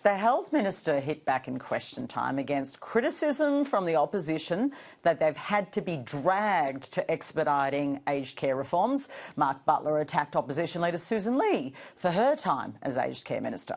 The Health Minister hit back in question time against criticism from the opposition that they've had to be dragged to expediting aged care reforms. Mark Butler attacked opposition leader Susan Lee for her time as aged care minister.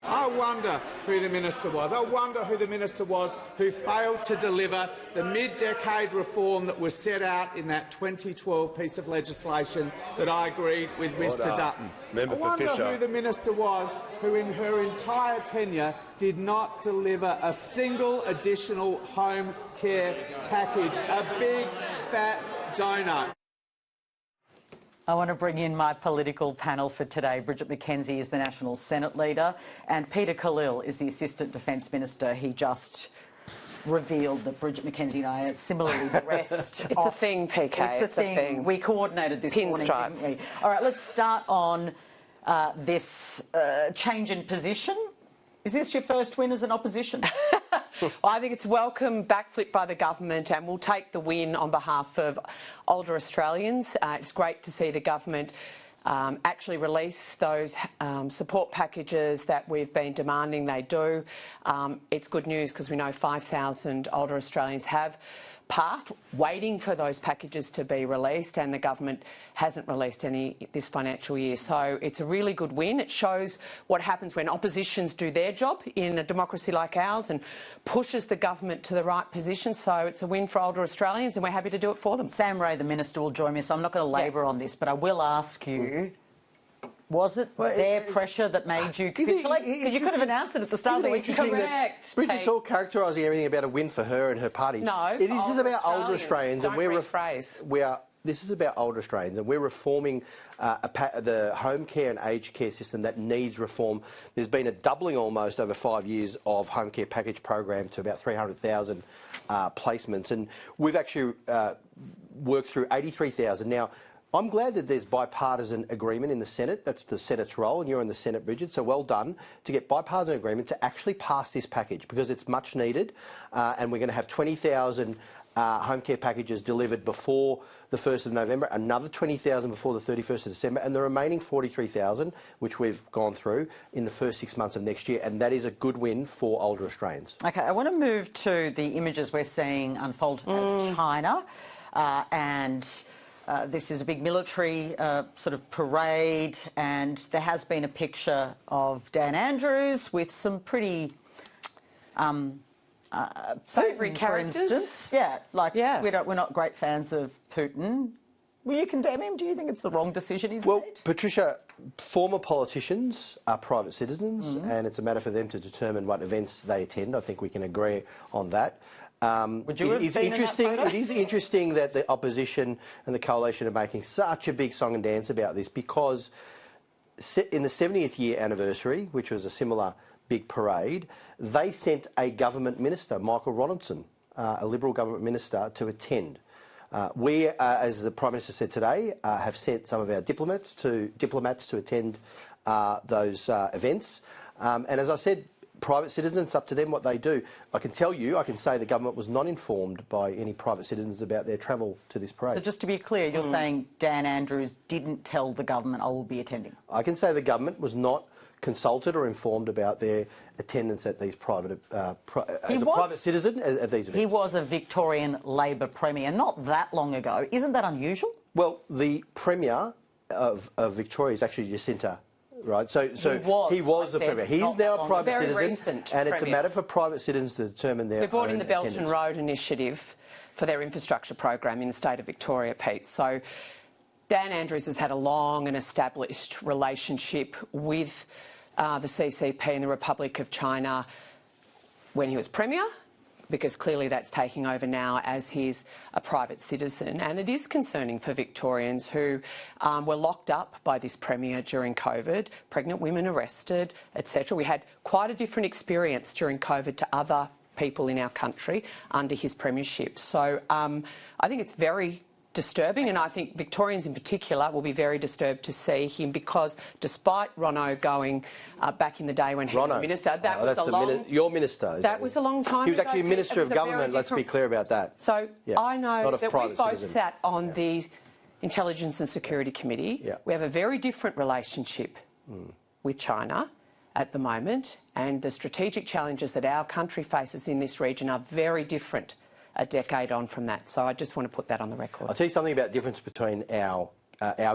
I wonder who the minister was. I wonder who the minister was who failed to deliver the mid-decade reform that was set out in that 2012 piece of legislation that I agreed with Mr Dutton. I wonder who the minister was who in her entire tenure did not deliver a single additional home care package, a big fat donut. I want to bring in my political panel for today. Bridget McKenzie is the National Senate leader and Peter Khalil is the Assistant Defence Minister. He just revealed that Bridget McKenzie and I are similarly dressed. It's a thing, PK. It's a thing. We coordinated this morning, didn't we? All right, let's start on this change in position. Is this your first win as an opposition? Well, I think it's a welcome backflip by the government and we'll take the win on behalf of older Australians. It's great to see the government actually release those support packages that we've been demanding they do. It's good news because we know 5,000 older Australians have passed, waiting for those packages to be released, and the government hasn't released any this financial year. So it's a really good win. It shows what happens when oppositions do their job in a democracy like ours and pushes the government to the right position. So it's a win for older Australians and we're happy to do it for them. Sam Ray, the Minister, will join me, so I'm not going to labour on this, but I will ask you, was it their pressure that made you capitulate? Because you could have announced it at the start of the week. Correct. Bridget's all characterising everything about a win for her and her party. No, it is about older Australians, and this is about older Australians, and we're reforming the home care and aged care system that needs reform. There's been a doubling almost over 5 years of home care package program to about 300,000 placements, and we've actually worked through 83,000 now. I'm glad that there's bipartisan agreement in the Senate. That's the Senate's role, and you're in the Senate, Bridget, so well done to get bipartisan agreement to actually pass this package because it's much needed, and we're going to have 20,000 home care packages delivered before the 1st of November, another 20,000 before the 31st of December, and the remaining 43,000, which we've gone through in the first 6 months of next year, and that is a good win for older Australians. OK, I want to move to the images we're seeing unfold in China, and this is a big military sort of parade, and there has been a picture of Dan Andrews with some pretty savoury Putin, characters. For instance. We're not great fans of Putin. Will you condemn him? Do you think it's the wrong decision he's made? Patricia, former politicians are private citizens, and it's a matter for them to determine what events they attend. I think we can agree on that. Would you have been in that photo? It is interesting that the opposition and the coalition are making such a big song and dance about this because in the 70th year anniversary, which was a similar big parade, they sent a government minister, Michael Ronaldson, a Liberal government minister, to attend. We, as the Prime Minister said today, have sent some of our diplomats to attend those events. And as I said, private citizens, it's up to them what they do. I can say the government was not informed by any private citizens about their travel to this parade. So just to be clear, you're saying Dan Andrews didn't tell the government, I will be attending? I can say the government was not consulted or informed about their attendance at these private, private citizen at these events. He was a Victorian Labor Premier not that long ago. Isn't that unusual? Well, the Premier of Victoria is actually Jacinta. Right, so he was the Premier. He's now a private citizen, and it's a matter for private citizens to determine their own attendance. We brought in the Belt attendance. and Road Initiative for their infrastructure program in the state of Victoria, Pete. So Dan Andrews has had a long and established relationship with the CCP and the Republic of China when he was Premier, because clearly that's taking over now as he's a private citizen. And it is concerning for Victorians who were locked up by this Premier during COVID, pregnant women arrested, etc. We had quite a different experience during COVID to other people in our country under his premiership. So I think it's very disturbing, and I think Victorians in particular will be very disturbed to see him because despite Ronno going back in the day when he was minister, that was a long... Your minister. That was a long time ago. He was actually a minister of government, let's be clear about that. So I know that we both sat on the Intelligence and Security Committee. We have a very different relationship with China, at the moment, and the strategic challenges that our country faces in this region are very different a decade on from that. So I just want to put that on the record. I'll tell you something about the difference between our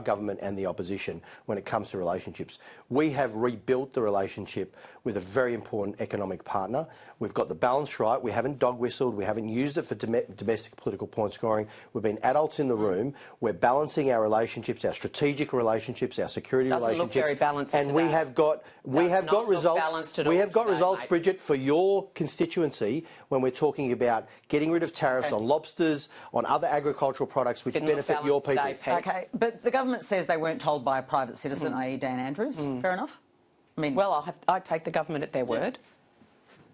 government and the opposition when it comes to relationships. We have rebuilt the relationship with a very important economic partner. We've got the balance right. We haven't dog-whistled. We haven't used it for domestic political point scoring. We've been adults in the room. We're balancing our relationships, our strategic relationships, our security relationships. Doesn't look very balanced and we have got results. We have got results, mate. Bridget, for your constituency when we're talking about getting rid of tariffs on lobsters, on other agricultural products which benefit your people. Okay, but the government says they weren't told by a private citizen, i.e. Dan Andrews. Fair enough? I mean, well, I take the government at their word.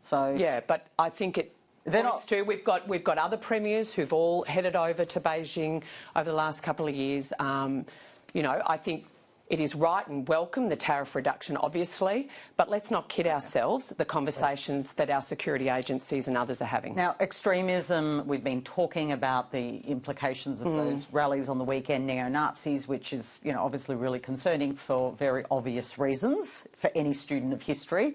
So yeah, but I think it points to we've got other premiers who've all headed over to Beijing over the last couple of years. You know, I think it is right and welcome, the tariff reduction, obviously, but let's not kid ourselves, the conversations that our security agencies and others are having. Now, extremism, we've been talking about the implications of those rallies on the weekend, neo-Nazis, which is, you know, obviously really concerning for very obvious reasons for any student of history.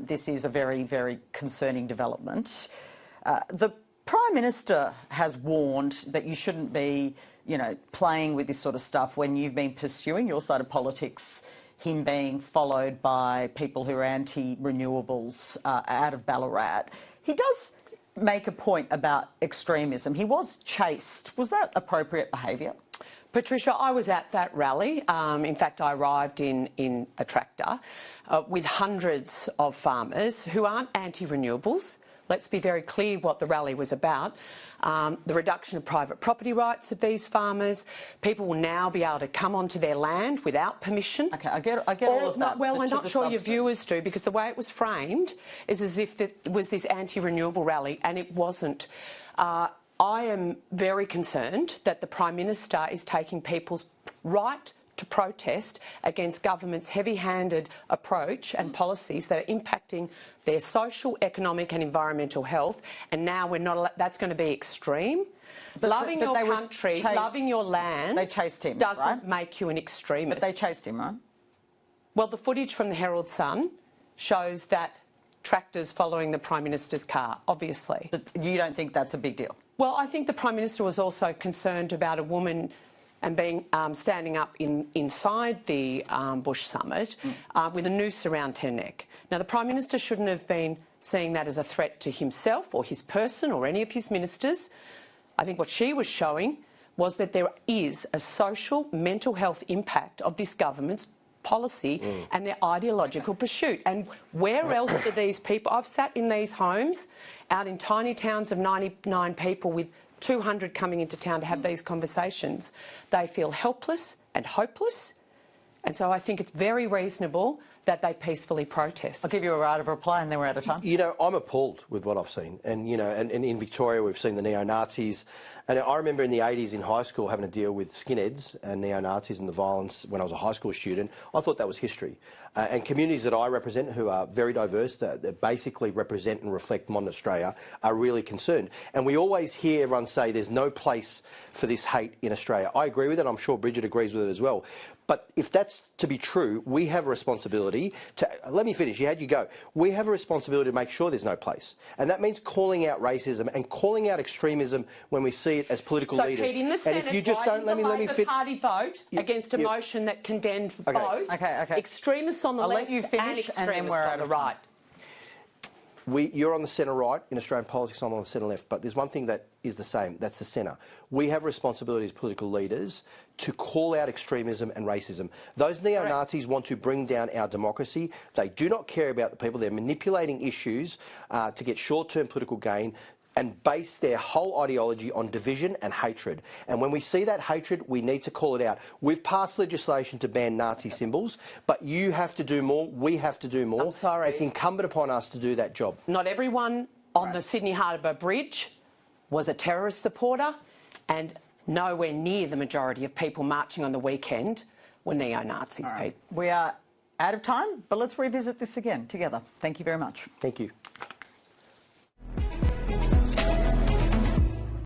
This is a very, very concerning development. The Prime Minister has warned that you shouldn't be, you know, playing with this sort of stuff when you've been pursuing your side of politics, him being followed by people who are anti-renewables out of Ballarat. He does make a point about extremism. He was chased. Was that appropriate behaviour? Patricia, I was at that rally. In fact, I arrived in a tractor with hundreds of farmers who aren't anti-renewables. Let's be very clear what the rally was about. The reduction of private property rights of these farmers. People will now be able to come onto their land without permission. Okay, I get all of that. Well, I'm not sure your viewers do, because the way it was framed is as if it was this anti-renewable rally, and it wasn't. I am very concerned that the Prime Minister is taking people's right to protest against government's heavy-handed approach and policies that are impacting their social, economic and environmental health, and now we're not. That's going to be extreme. Loving your country, loving your land, they chased him, doesn't make you an extremist. But they chased him, right? Well, the footage from the Herald Sun shows that tractors following the Prime Minister's car, obviously. But you don't think that's a big deal? Well, I think the Prime Minister was also concerned about a woman and being standing up inside the Bush Summit with a noose around her neck. Now, the Prime Minister shouldn't have been seeing that as a threat to himself or his person or any of his ministers. I think what she was showing was that there is a social, mental health impact of this government's policy and their ideological pursuit. And where else do these people... I've sat in these homes out in tiny towns of 99 people with 200 coming into town to have these conversations. They feel helpless and hopeless, and so I think it's very reasonable that they peacefully protest. I'll give you a right of reply and then we're out of time. You know, I'm appalled with what I've seen. And, you know, and in Victoria we've seen the neo-Nazis. And I remember in the 80s in high school having to deal with skinheads and neo-Nazis and the violence when I was a high school student. I thought that was history. And communities that I represent, who are very diverse, that basically represent and reflect modern Australia, are really concerned. And we always hear everyone say there's no place for this hate in Australia. I agree with it. I'm sure Bridget agrees with it as well. But if that's to be true, we have a responsibility to... Let me finish. You had you go. We have a responsibility to make sure there's no place. And that means calling out racism and calling out extremism when we see it as political leaders. So, Pete, in the Senate, and if you just don't... Let me fit... Party vote against a motion that condemned both extremists on the left and extremists on the right. You're on the centre-right in Australian politics, I'm on the centre-left, but there's one thing that is the same, that's the centre. We have responsibility as political leaders to call out extremism and racism. Those neo-Nazis want to bring down our democracy. They do not care about the people. They're manipulating issues to get short-term political gain and base their whole ideology on division and hatred. And when we see that hatred, we need to call it out. We've passed legislation to ban Nazi symbols, but you have to do more, we have to do more. I'm sorry. It's incumbent upon us to do that job. Not everyone on the Sydney Harbour Bridge was a terrorist supporter, and nowhere near the majority of people marching on the weekend were neo-Nazis, Pete. We are out of time, but let's revisit this again together. Thank you very much. Thank you.